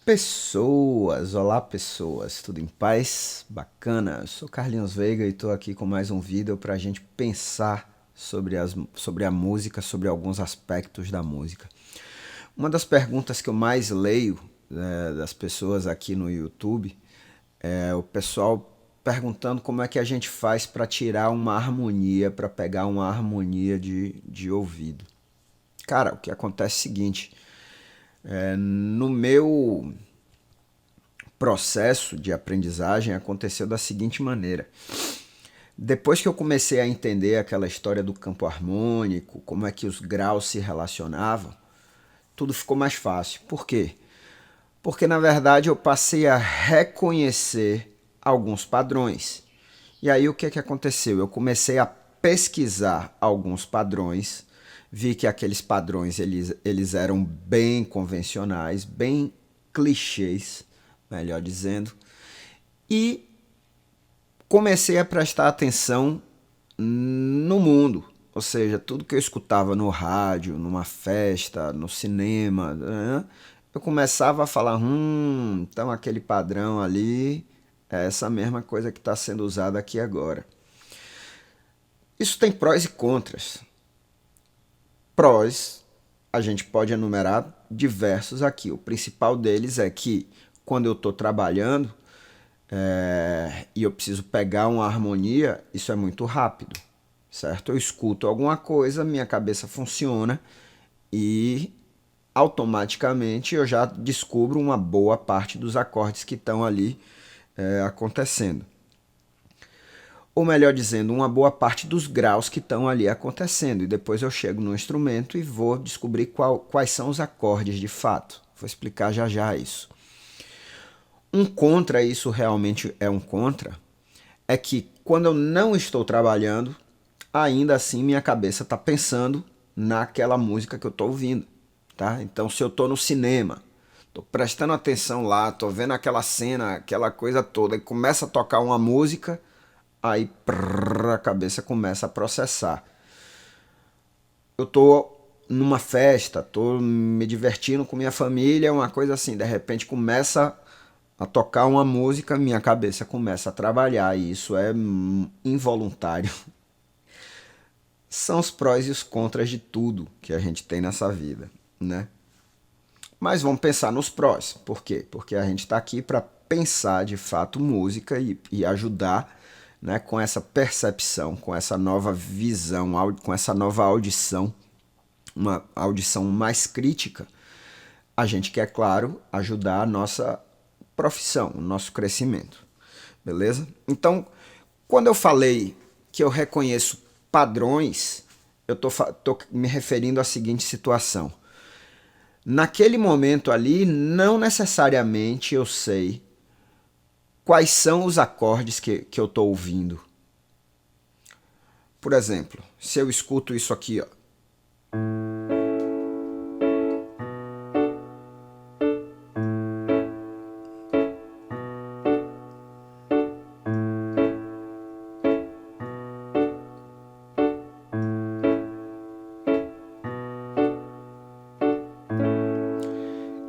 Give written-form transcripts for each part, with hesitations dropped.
Pessoas, olá pessoas, tudo em paz? Bacana, eu sou Carlinhos Veiga e estou aqui com mais um vídeo para a gente pensar sobre a música, sobre alguns aspectos da música. Uma das perguntas que eu mais leio das pessoas aqui no YouTube é o pessoal perguntando como é que a gente faz para tirar uma harmonia, para pegar uma harmonia de ouvido. Cara, o que acontece é o seguinte, no meu processo de aprendizagem aconteceu da seguinte maneira. Depois que eu comecei a entender aquela história do campo harmônico, como é que os graus se relacionavam, tudo ficou mais fácil. Por quê? Porque na verdade eu passei a reconhecer alguns padrões. E aí o que é que aconteceu? Eu comecei a pesquisar alguns padrões, vi que aqueles padrões eles eram bem convencionais, bem clichês, melhor dizendo, e comecei a prestar atenção no mundo. Ou seja, tudo que eu escutava no rádio, numa festa, no cinema, né, eu começava a falar, então aquele padrão ali é essa mesma coisa que está sendo usada aqui agora. Isso tem prós e contras. Prós, a gente pode enumerar diversos aqui. O principal deles é que quando eu estou trabalhando, e eu preciso pegar uma harmonia, isso é muito rápido, certo? Eu escuto alguma coisa, minha cabeça funciona e automaticamente eu já descubro uma boa parte dos acordes que estão ali acontecendo. Ou melhor dizendo, uma boa parte dos graus que estão ali acontecendo. E depois eu chego no instrumento e vou descobrir quais são os acordes de fato. Vou explicar já já isso. Um contra, isso realmente é um contra, é que quando eu não estou trabalhando, ainda assim minha cabeça está pensando naquela música que eu estou ouvindo. Tá? Então se eu estou no cinema, estou prestando atenção lá, estou vendo aquela cena, aquela coisa toda, e começa a tocar uma música, aí a cabeça começa a processar. Eu estou numa festa, estou me divertindo com minha família, uma coisa assim, de repente começa a tocar uma música, minha cabeça começa a trabalhar e isso é involuntário. São os prós e os contras de tudo que a gente tem nessa vida, né? Mas vamos pensar nos prós. Por quê? Porque a gente está aqui para pensar de fato música e ajudar, né, com essa percepção, com essa nova visão, com essa nova audição, uma audição mais crítica. A gente quer, claro, ajudar a nossa profissão, o nosso crescimento. Beleza? Então, quando eu falei que eu reconheço padrões, eu tô me referindo à seguinte situação. Naquele momento ali, não necessariamente eu sei quais são os acordes que eu estou ouvindo. Por exemplo, se eu escuto isso aqui, ó.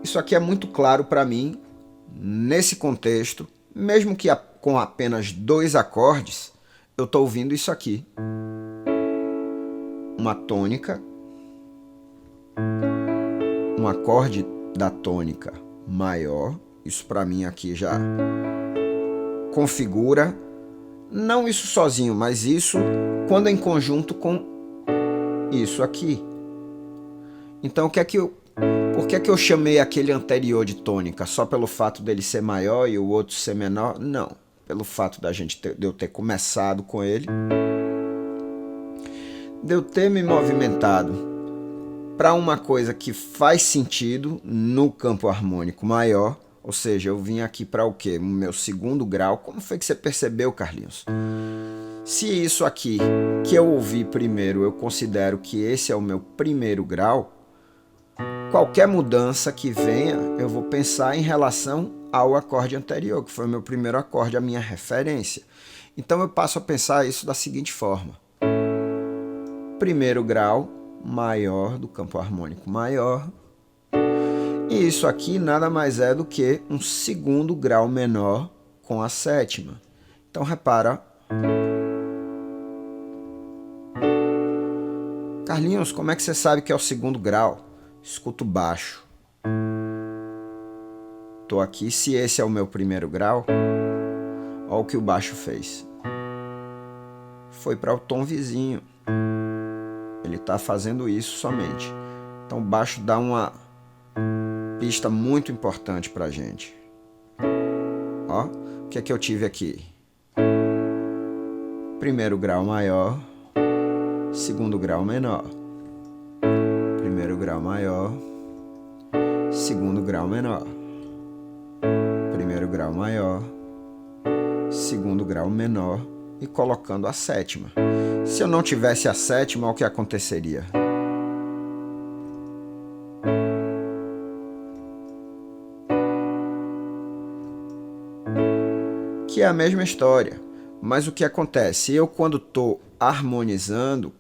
Isso aqui é muito claro para mim, nesse contexto, mesmo que com apenas dois acordes, eu estou ouvindo isso aqui. Uma tônica, um acorde da tônica maior, isso para mim aqui já configura, não isso sozinho, mas isso quando em conjunto com isso aqui. Então, por que eu chamei aquele anterior de tônica? Só pelo fato dele ser maior e o outro ser menor? Não. Pelo fato de eu ter começado com ele, de eu ter me movimentado para uma coisa que faz sentido no campo harmônico maior, ou seja, eu vim aqui para o quê? O meu segundo grau. Como foi que você percebeu, Carlinhos? Se isso aqui que eu ouvi primeiro, eu considero que esse é o meu primeiro grau, qualquer mudança que venha, eu vou pensar em relação ao acorde anterior, que foi o meu primeiro acorde, a minha referência. Então eu passo a pensar isso da seguinte forma. Primeiro grau maior do campo harmônico maior. E isso aqui nada mais é do que um segundo grau menor com a sétima. Então repara. Carlinhos, como é que você sabe que é o segundo grau? Escuta o baixo. Tô aqui, se esse é o meu primeiro grau, olha o que o baixo fez. Foi para o tom vizinho. Ele está fazendo isso somente. Então o baixo dá uma pista muito importante para a gente. Ó, o que é que eu tive aqui? Primeiro grau maior, segundo grau menor. Primeiro grau maior, segundo grau menor. Primeiro grau maior, segundo grau menor e colocando a sétima. Se eu não tivesse a sétima, o que aconteceria? Que é a mesma história. Mas o que acontece? Eu, quando estou harmonizando,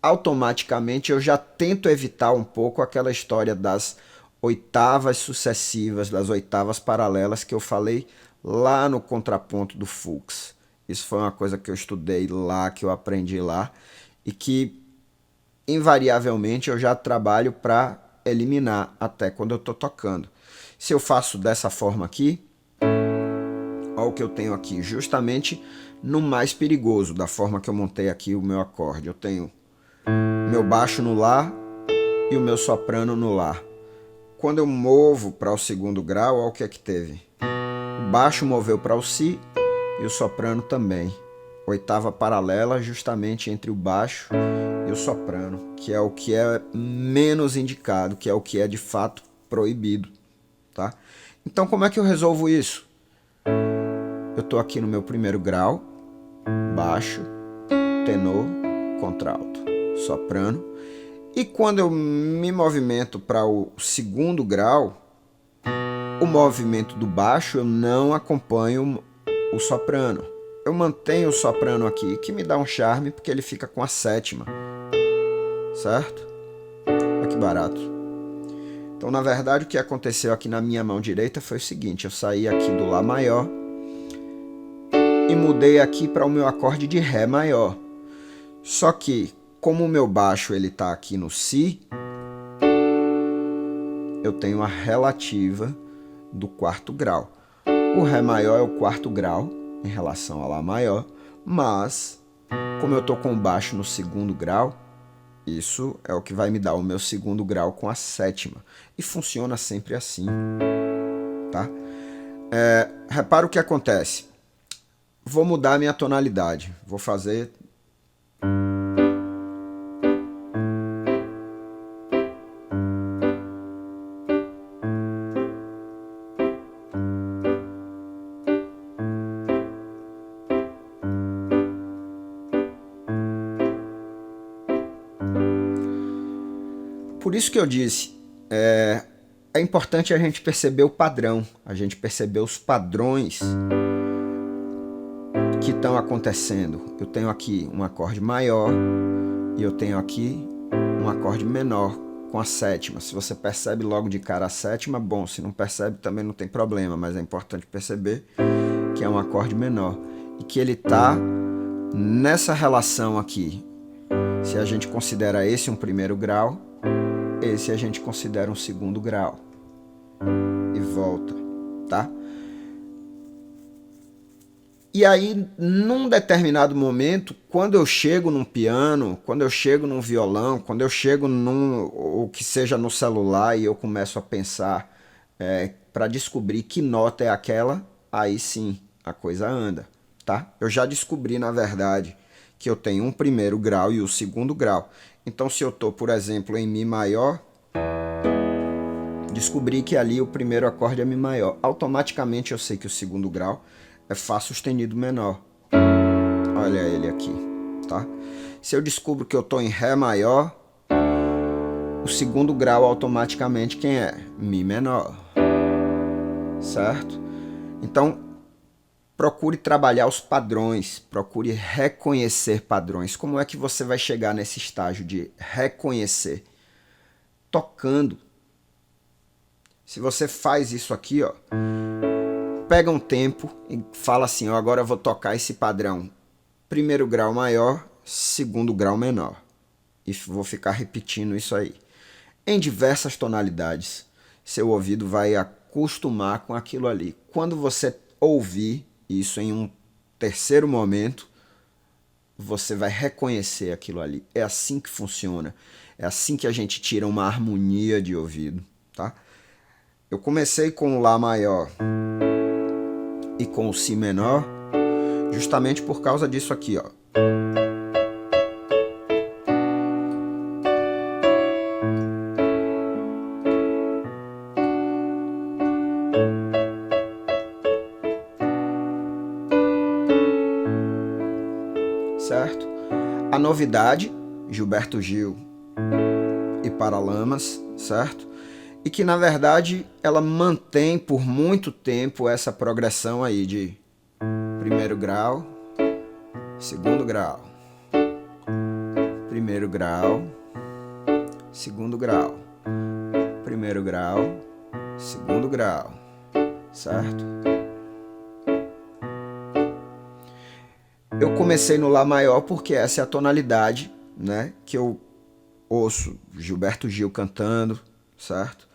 automaticamente eu já tento evitar um pouco aquela história das oitavas sucessivas, das oitavas paralelas que eu falei lá no contraponto do Fuchs. Isso foi uma coisa que eu estudei lá, que eu aprendi lá e que invariavelmente eu já trabalho para eliminar até quando eu estou tocando. Se eu faço dessa forma aqui, olha o que eu tenho aqui, justamente no mais perigoso, da forma que eu montei aqui o meu acorde. Eu tenho meu baixo no Lá e o meu soprano no Lá. Quando eu movo para o segundo grau, olha o que é que teve. O baixo moveu para o Si e o soprano também. Oitava paralela justamente entre o baixo e o soprano, que é menos indicado, que é o que é de fato proibido, tá? Então como é que eu resolvo isso? Eu estou aqui no meu primeiro grau, baixo, tenor, contralto, soprano. E quando eu me movimento para o segundo grau, o movimento do baixo eu não acompanho o soprano. Eu mantenho o soprano aqui, que me dá um charme, porque ele fica com a sétima. Certo? Olha que barato. Então, na verdade, o que aconteceu aqui na minha mão direita foi o seguinte. Eu saí aqui do Lá maior e mudei aqui para o meu acorde de Ré maior. Só que, como o meu baixo ele está aqui no Si, eu tenho a relativa do quarto grau. O Ré maior é o quarto grau em relação ao Lá maior, mas como eu estou com o baixo no segundo grau, isso é o que vai me dar o meu segundo grau com a sétima. E funciona sempre assim, tá? Repara o que acontece. Vou mudar a minha tonalidade. Vou fazer... Por isso que eu disse, é importante a gente perceber o padrão, a gente perceber os padrões que estão acontecendo. Eu tenho aqui um acorde maior e eu tenho aqui um acorde menor com a sétima. Se você percebe logo de cara a sétima, bom. Se não percebe, também não tem problema, mas é importante perceber que é um acorde menor e que ele está nessa relação aqui. Se a gente considera esse um primeiro grau, esse a gente considera um segundo grau. E volta, tá? E aí, num determinado momento, quando eu chego num piano, quando eu chego num violão, quando eu chego o que seja no celular e eu começo a pensar para descobrir que nota é aquela, aí sim, a coisa anda, tá? Eu já descobri, na verdade, que eu tenho um primeiro grau e o segundo grau. Então, se eu estou, por exemplo, em Mi maior, descobri que ali o primeiro acorde é Mi maior. Automaticamente eu sei que o segundo grau é Fá sustenido menor. Olha ele aqui, tá? Se eu descubro que eu estou em Ré maior, o segundo grau automaticamente quem é? Mi menor. Certo? Então, procure trabalhar os padrões, procure reconhecer padrões. Como é que você vai chegar nesse estágio de reconhecer? Tocando. Se você faz isso aqui, ó, pega um tempo e fala assim, ó, agora eu vou tocar esse padrão. Primeiro grau maior, segundo grau menor. E vou ficar repetindo isso aí. Em diversas tonalidades, seu ouvido vai acostumar com aquilo ali. Quando você ouvir isso em um terceiro momento, você vai reconhecer aquilo ali. É assim que funciona. É assim que a gente tira uma harmonia de ouvido, tá? Eu comecei com o Lá maior e com o Si menor, justamente por causa disso aqui, ó. Certo? A novidade, Gilberto Gil e Paralamas, certo? E que na verdade ela mantém por muito tempo essa progressão aí de primeiro grau, segundo grau, primeiro grau, segundo grau, primeiro grau, segundo grau, certo? Eu comecei no Lá maior porque essa é a tonalidade, né, que eu ouço Gilberto Gil cantando, certo?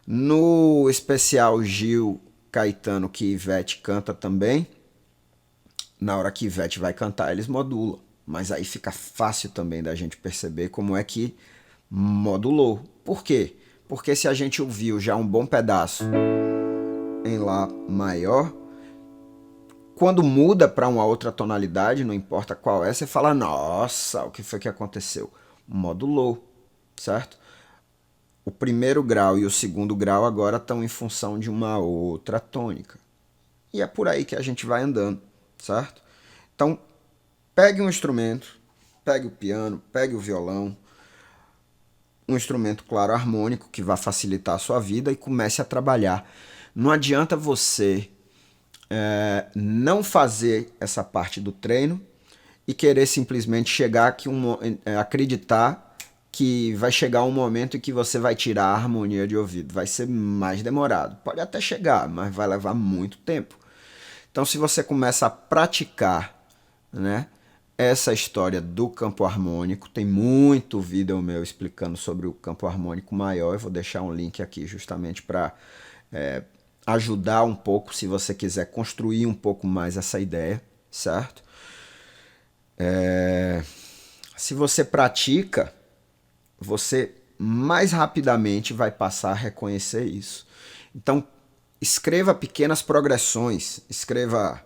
No especial Gil Caetano que Ivete canta também, na hora que Ivete vai cantar eles modulam, mas aí fica fácil também da gente perceber como é que modulou. Por quê? Porque se a gente ouviu já um bom pedaço em Lá maior, quando muda para uma outra tonalidade, não importa qual é, você fala, nossa, o que foi que aconteceu? Modulou, certo? O primeiro grau e o segundo grau agora estão em função de uma outra tônica. E é por aí que a gente vai andando, certo? Então, pegue um instrumento, pegue o piano, pegue o violão, um instrumento, claro, harmônico, que vai facilitar a sua vida e comece a trabalhar. Não adianta você não fazer essa parte do treino e querer simplesmente chegar aqui acreditar que vai chegar um momento em que você vai tirar a harmonia de ouvido. Vai ser mais demorado. Pode até chegar, mas vai levar muito tempo. Então, se você começa a praticar, né, essa história do campo harmônico, tem muito vídeo meu explicando sobre o campo harmônico maior. Eu vou deixar um link aqui justamente para ajudar um pouco se você quiser construir um pouco mais essa ideia, certo? Se você pratica, você mais rapidamente vai passar a reconhecer isso. Então, escreva pequenas progressões. Escreva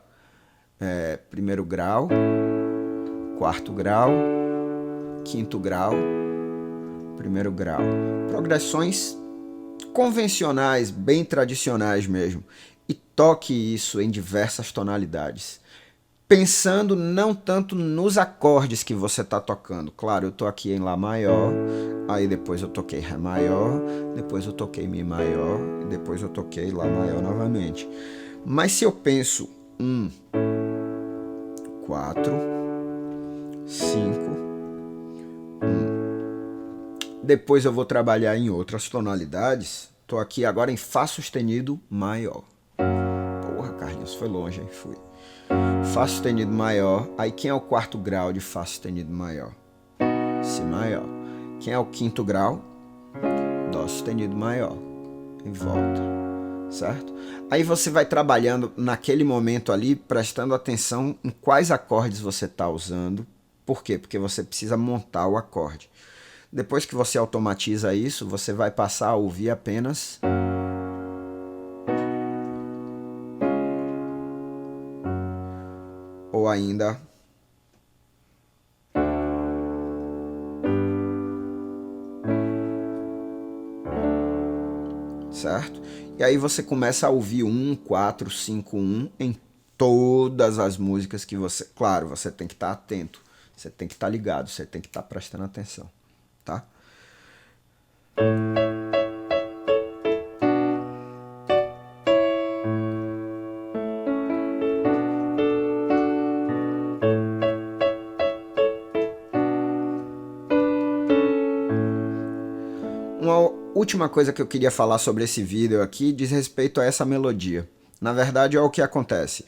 primeiro grau, quarto grau, quinto grau, primeiro grau. Progressões convencionais, bem tradicionais mesmo. E toque isso em diversas tonalidades. Pensando não tanto nos acordes que você está tocando. Claro, eu estou aqui em Lá maior, aí depois eu toquei Ré maior, depois eu toquei Mi maior, e depois eu toquei Lá maior novamente. Mas se eu penso 4, 5, depois eu vou trabalhar em outras tonalidades. Estou aqui agora em Fá sustenido maior. Porra, Carlinhos, foi longe, hein? Fui. Fá sustenido maior. Aí quem é o quarto grau de Fá sustenido maior? Si maior. Quem é o quinto grau? Dó sustenido maior. E volta. Certo? Aí você vai trabalhando naquele momento ali, prestando atenção em quais acordes você está usando. Por quê? Porque você precisa montar o acorde. Depois que você automatiza isso, você vai passar a ouvir apenas ou ainda certo? E aí você começa a ouvir 4, 5, 1 em todas as músicas que você... Claro, você tem que estar atento, você tem que estar ligado, você tem que estar prestando atenção, tá? última coisa que eu queria falar sobre esse vídeo aqui diz respeito a essa melodia. Na verdade, é o que acontece.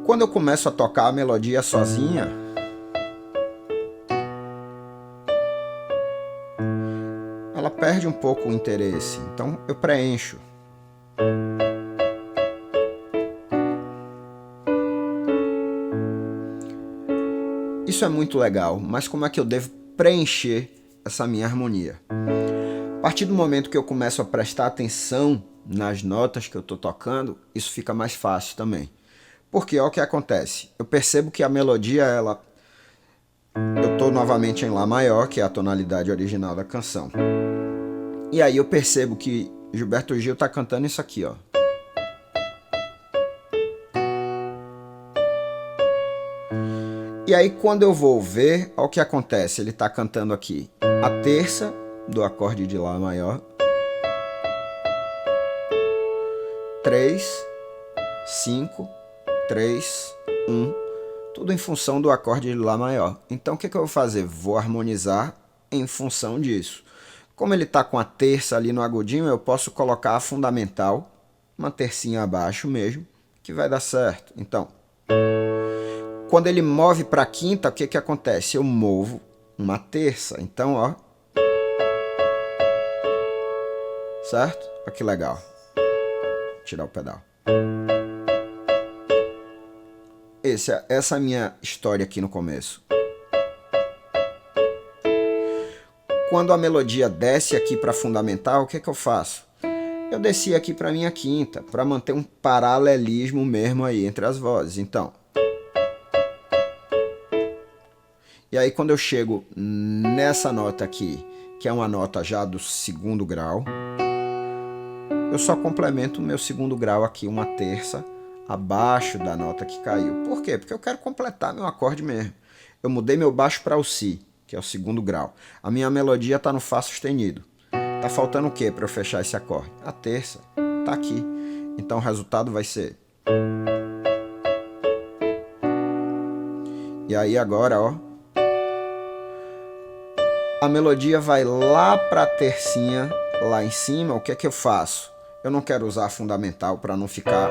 Quando eu começo a tocar a melodia sozinha, ela perde um pouco o interesse. Então eu preencho. Isso é muito legal, mas como é que eu devo preencher essa minha harmonia? A partir do momento que eu começo a prestar atenção nas notas que eu estou tocando, isso fica mais fácil também. Porque olha o que acontece. Eu percebo que a melodia, eu estou novamente em Lá maior, que é a tonalidade original da canção. E aí eu percebo que Gilberto Gil está cantando isso aqui, ó. E aí quando eu vou ver, olha o que acontece. Ele está cantando aqui a terça do acorde de Lá maior. 3, 5, 3, 1. Tudo em função do acorde de Lá maior. Então o que eu vou fazer? Vou harmonizar em função disso. Como ele está com a terça ali no agudinho, eu posso colocar a fundamental, uma tercinha abaixo mesmo, que vai dar certo. Então, quando ele move para a quinta, o que acontece? Eu movo uma terça. Então, ó. Certo? Olha que legal. Vou tirar o pedal. Essa é a minha história aqui no começo. Quando a melodia desce aqui para fundamental, o que eu faço? Eu desci aqui para minha quinta, para manter um paralelismo mesmo aí entre as vozes. Então, e aí quando eu chego nessa nota aqui, que é uma nota já do segundo grau, eu só complemento o meu segundo grau aqui, uma terça, abaixo da nota que caiu. Por quê? Porque eu quero completar meu acorde mesmo. Eu mudei meu baixo para o Si, que é o segundo grau. A minha melodia está no Fá sustenido. Tá faltando o quê para eu fechar esse acorde? A terça. Tá aqui. Então o resultado vai ser... E aí agora, ó, a melodia vai lá para a tercinha, lá em cima. O que é que eu faço? Eu não quero usar a fundamental para não ficar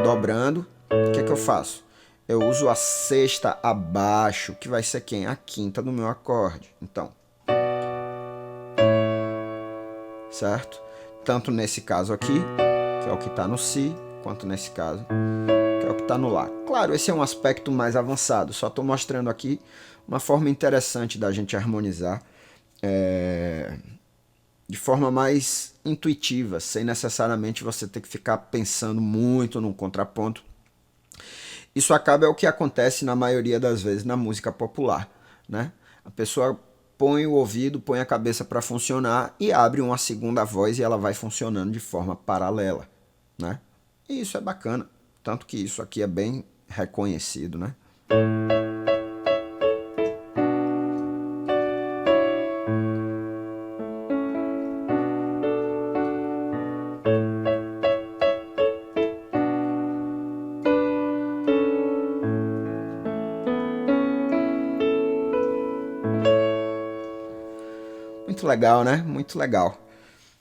dobrando. O que é que eu faço? Eu uso a sexta abaixo, que vai ser quem? A quinta do meu acorde. Então, certo? Tanto nesse caso aqui, que é o que está no Si, quanto nesse caso, que é o que está no Lá. Claro, esse é um aspecto mais avançado. Só estou mostrando aqui uma forma interessante da gente harmonizar de forma mais intuitiva, sem necessariamente você ter que ficar pensando muito num contraponto. Isso acaba é o que acontece na maioria das vezes na música popular, né? A pessoa põe o ouvido, põe a cabeça para funcionar e abre uma segunda voz e ela vai funcionando de forma paralela, né? E isso é bacana, tanto que isso aqui é bem reconhecido, né? Muito legal, né? Muito legal.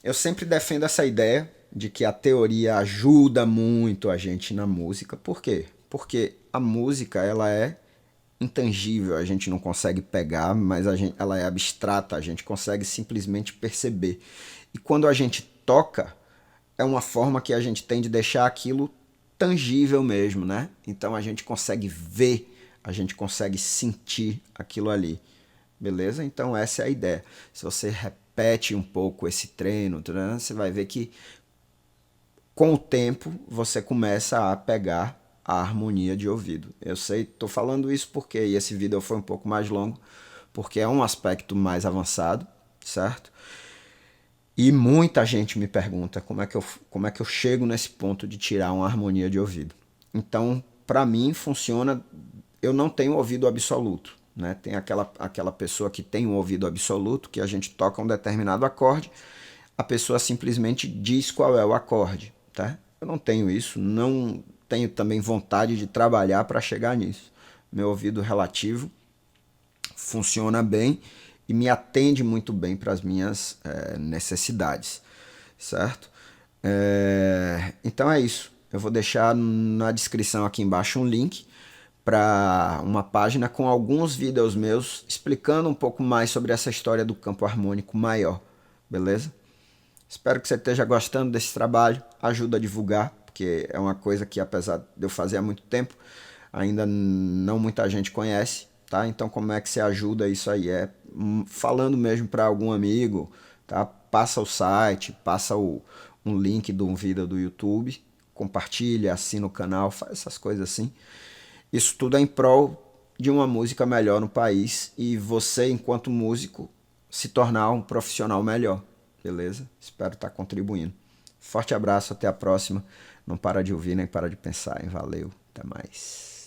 Eu sempre defendo essa ideia de que a teoria ajuda muito a gente na música. Por quê? Porque a música, ela é intangível, a gente não consegue pegar, mas ela é abstrata, a gente consegue simplesmente perceber. E quando a gente toca, é uma forma que a gente tem de deixar aquilo tangível mesmo, né? Então a gente consegue ver, a gente consegue sentir aquilo ali. Beleza? Então essa é a ideia. Se você repete um pouco esse treino, você vai ver que com o tempo você começa a pegar a harmonia de ouvido. Eu sei, estou falando isso porque esse vídeo foi um pouco mais longo, porque é um aspecto mais avançado, certo? E muita gente me pergunta como é que eu chego nesse ponto de tirar uma harmonia de ouvido. Então, para mim, funciona... Eu não tenho ouvido absoluto. né? Tem aquela pessoa que tem um ouvido absoluto, que a gente toca um determinado acorde, a pessoa simplesmente diz qual é o acorde, tá? Eu não tenho isso, não tenho também vontade de trabalhar para chegar nisso. Meu ouvido relativo funciona bem e me atende muito bem para as minhas necessidades, certo? Então é isso. Eu vou deixar na descrição aqui embaixo um link para uma página com alguns vídeos meus explicando um pouco mais sobre essa história do campo harmônico maior, beleza? Espero que você esteja gostando desse trabalho, ajuda a divulgar, porque é uma coisa que apesar de eu fazer há muito tempo, ainda não muita gente conhece, tá? Então como é que você ajuda isso aí? É falando mesmo para algum amigo, tá? Passa o site, passa um link de um vídeo do YouTube, compartilha, assina o canal, faz essas coisas assim. Isso tudo é em prol de uma música melhor no país e você, enquanto músico, se tornar um profissional melhor, beleza? Espero estar contribuindo. Forte abraço, até a próxima. Não para de ouvir nem para de pensar, hein? Valeu, até mais.